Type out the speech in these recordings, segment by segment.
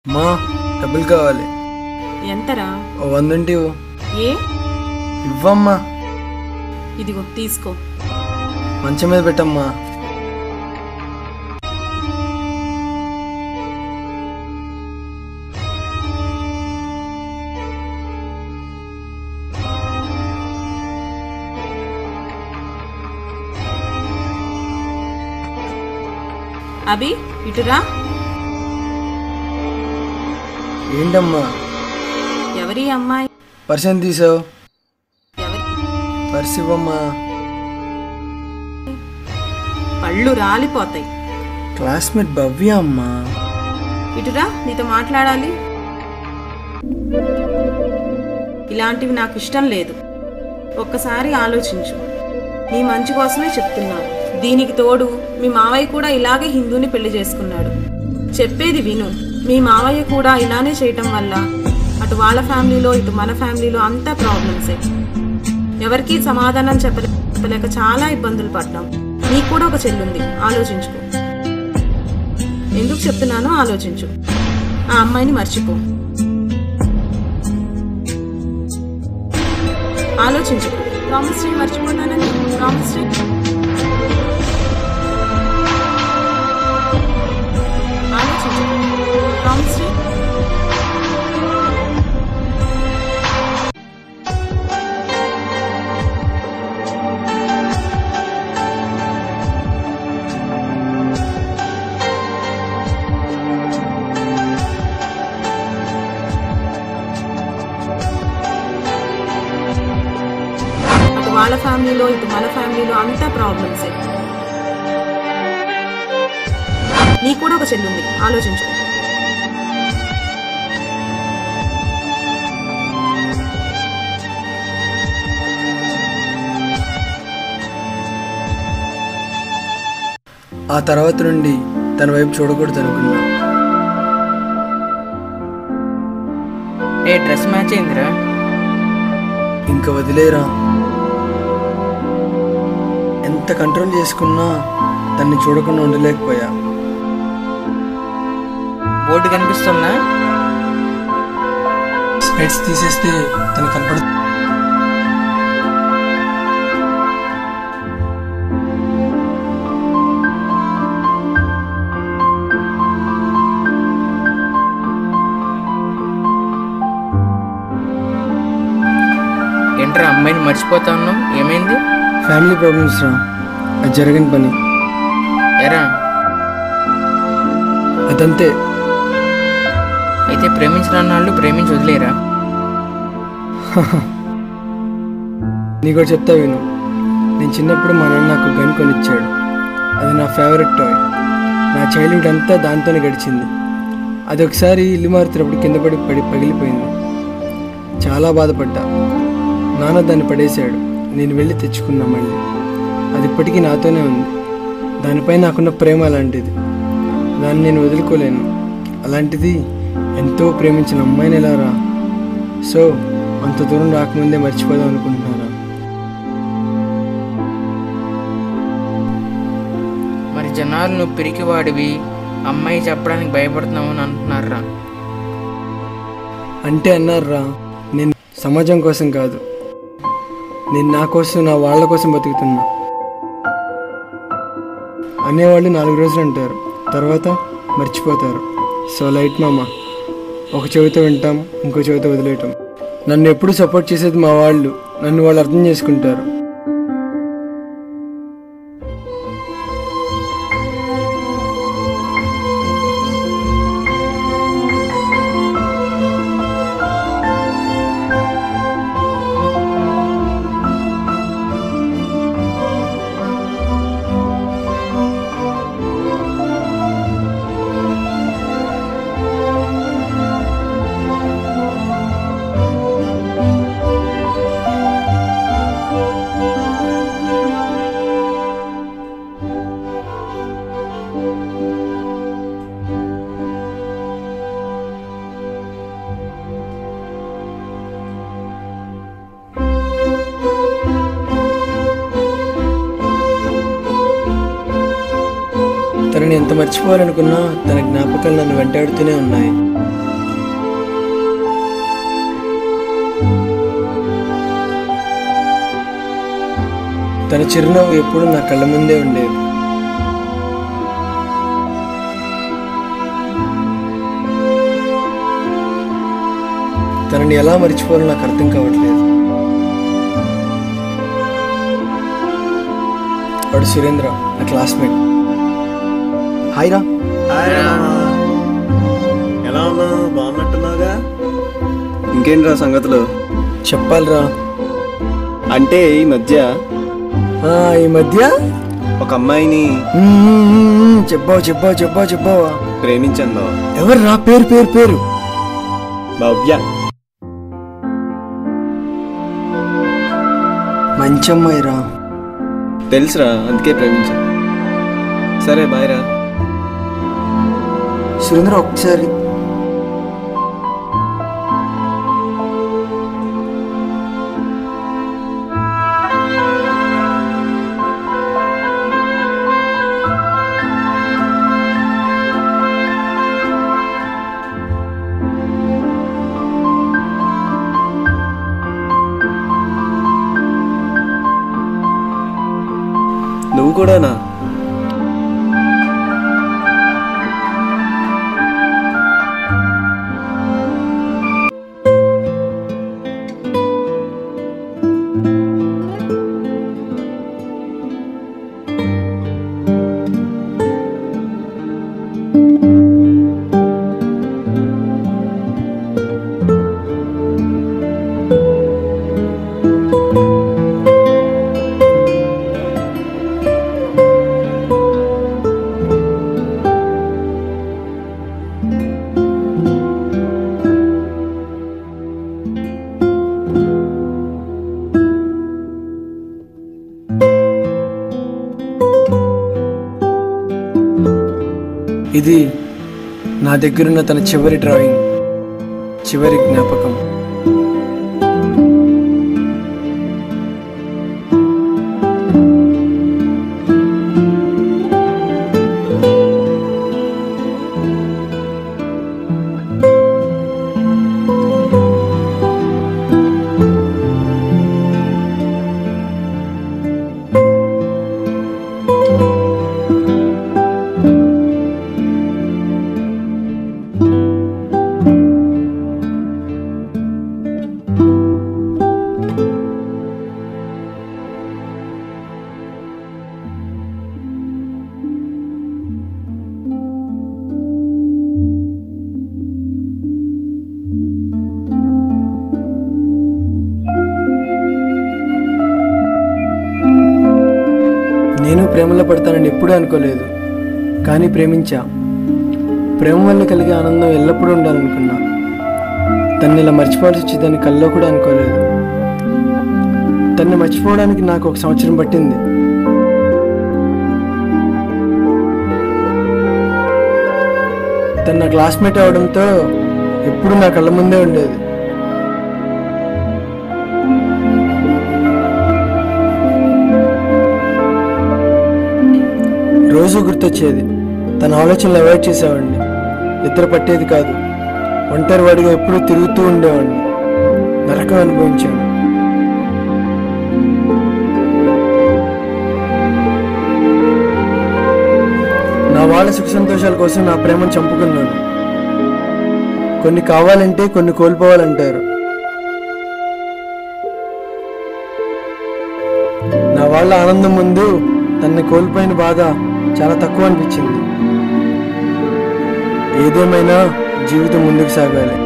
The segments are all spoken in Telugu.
మా డబ్బులు కావాలి. ఎంతరా? ఓ 100 ఉంటే ఇవ్వు. ఏ? ఇవ్వమ్మా. ఇదిగో తీసుకో. మంచం మీద పెట్టమ్మా. అభి ఇటురా. ఏంటమ్మా? ఎవరి అమ్మాయి? పర్సన్ తీసావు. ఎవరి? పర్స్ ఇవ్వమ్మా. పళ్ళు రాలిపోతాయి. క్లాస్మేట్ భవ్య అమ్మా. ఇటురా, నీతో మాట్లాడాలి. ఇలాంటివి నాకు ఇష్టం లేదు. ఒక్కసారి ఆలోచించు. నీ మంచి కోసమే చెప్తున్నాను. దీనికి తోడు మీ మావయ్య కూడా ఇలాగే హిందూని పెళ్లి చేసుకున్నాడు. చెప్పేది విను. మీ మావయ్య కూడా ఇలానే చేయటం వల్ల అటు వాళ్ళ ఫ్యామిలీలో ఇటు మన ఫ్యామిలీలో అంతా ప్రాబ్లమ్సే. ఎవరికీ సమాధానం చెప్పలేక చాలా ఇబ్బందులు పడ్డాం. నీకు కూడా ఒక చెల్లుంది, ఆలోచించుకో. ఎందుకు చెప్తున్నానో ఆలోచించు. ఆ అమ్మాయిని మర్చిపో. ఆలోచించు. ప్రామిస్ చేయి, మర్చిపోతానని ప్రామిస్ చేయి. ఆలోచించు. ప్రామిస్ చేయి. వాళ్ళ ఫ్యామిలీలో ఇటు మన ఫ్యామిలీలో అంతా ప్రాబ్లమ్సే. నీకు కూడా ఒక చెల్లుంది, ఆలోచించు. ఆ తర్వాత నుండి తన వైపు చూడకూడదు అనుకున్నా. ఏ డ్రెస్ మ్యాచ్ అయిందిరా? ఇంకా వదిలేరా. ఎంత కంట్రోల్ చేసుకున్నా తన్ని చూడకుండా ఉండలేకపోయా. బోర్డు కనిపిస్తున్నా? స్పెట్స్ తీసేస్తే తను కనపడు. ఏంట్రా అమ్మాయిని మర్చిపోతా ఉన్నావు? ఏమైంది? ఫ్యామిలీ ప్రాబ్లమ్స్ రా, అది జరగని పని. ఎరా అదంతే. అయితే ప్రేమించిన వాళ్ళు ప్రేమించి వదిలేరా? నీకు చెప్తా విను. నేను చిన్నప్పుడు మా నాన్న నాకు గన్ కొనిచ్చాడు. అది నా ఫేవరెట్ టాయ్. నా చైల్డ్హుడ్ అంతా దాంతోనే గడిచింది. అది ఒకసారి ఇల్లు మారుతున్నప్పుడు కింద పడి పగిలిపోయింది. చాలా బాధపడ్డా. నాన్న దాన్ని పడేశాడు. నేను వెళ్ళి తెచ్చుకున్నా మళ్ళీ. అది ఇప్పటికీ నాతోనే ఉంది. దానిపై నాకున్న ప్రేమ అలాంటిది. దాన్ని నేను వదులుకోలేను. అలాంటిది ఎంతో ప్రేమించిన అమ్మాయిని ఎలా రా. సో అంత దూరం రాకముందే మర్చిపోదాం అనుకుంటున్నారా? మరి జనాలు నువ్వు పిరికివాడివి, అమ్మాయి చెప్పడానికి భయపడుతున్నావు అని అంటున్నారా? అంటే అన్నారా, నేను సమాజం కోసం కాదు, నేను నా కోసం, నా వాళ్ళ కోసం బతుకుతున్నా అనేవాళ్ళు 4 రోజులు అంటారు, తర్వాత మర్చిపోతారు. సో లైట్ మామ. ఒక చెవితో వింటాం, ఇంకో చెవితో వదిలేయటం. నన్ను ఎప్పుడు సపోర్ట్ చేసేది మా వాళ్ళు. నన్ను వాళ్ళు అర్థం చేసుకుంటారు. ఎంత మర్చిపోవాలనుకున్నా తన జ్ఞాపకాలు నన్ను వెంటాడుతూనే ఉన్నాయి. తన చిరునవ్వు ఎప్పుడూ నా కళ్ళ ముందే ఉండేది. తనని ఎలా మర్చిపోవాలో నాకు అర్థం కావట్లేదు. వాడు సురేంద్ర, నా క్లాస్మేట్. హాయ్ రా. ఎలా ఉన్నావు? బాగున్నట్టున్నావుగా. ఇంకేంట్రా సంగతులు? చెప్పాలిరా. అంటే ఈ మధ్య ఒక అమ్మాయిని చెప్పావా? ప్రేమించాను బావ. ఎవరు రా? పేరు భవ్య. మంచి అమ్మాయి రా. తెలుసురా, అందుకే ప్రేమించాను. సరే బాయ్ రా. సురేంద్ర ఒకసారి. నువ్వు కూడానా? ఇది నా దగ్గరున్న తన చివరి డ్రాయింగ్, చివరి జ్ఞాపకం. నేను ప్రేమలో పడతానని ఎప్పుడూ అనుకోలేదు, కానీ ప్రేమించా. ప్రేమ వల్ల కలిగే ఆనందం ఎల్లప్పుడూ ఉండాలనుకున్నా. తన్ని ఇలా మర్చిపోవాల్సి వచ్చేదాన్ని కల్లో కూడా అనుకోలేదు. తన్ని మర్చిపోవడానికి నాకు 1 సంవత్సరం పట్టింది. తన నా క్లాస్మేట్ అవడంతో ఎప్పుడు నా కళ్ళ ముందే ఉండేది. రోజు గుర్తొచ్చేది. తన ఆలోచనలు అవాయిడ్ చేసేవాడిని. నిద్ర పట్టేది కాదు. ఒంటరి వాడిగా ఎప్పుడూ తిరుగుతూ ఉండేవాడిని. నరకం అనుభవించాను. నా వాళ్ళ సుఖ సంతోషాల కోసం నా ప్రేమను చంపుకున్నాను. కొన్ని కావాలంటే కొన్ని కోల్పోవాలంటారు. నా వాళ్ళ ఆనందం ముందు తనని కోల్పోయిన బాధ చాలా తక్కువ అనిపించింది. ఏదేమైనా జీవితం ముందుకు సాగాలి.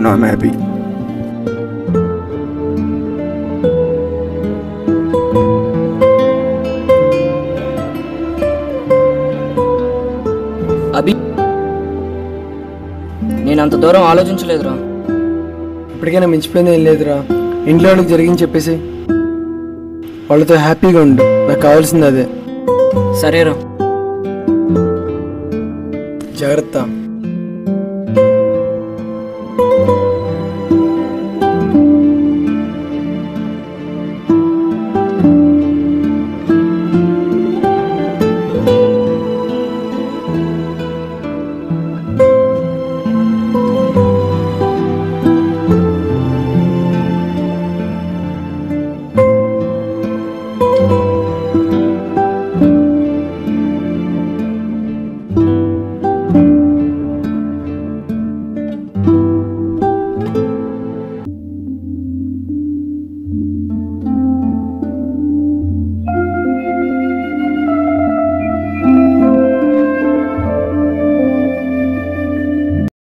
No I'm happy. అభి, నేను అంత దూరం ఆలోచించలేదురా. ఇప్పటికైనా మించిపోయింది ఏం లేదురా. ఇంట్లో వాళ్ళకి జరిగింది చెప్పేసి వాళ్ళతో హ్యాపీగా ఉండు. నాకు కావాల్సింది అదే. సరేరా. జాగ్రత్త.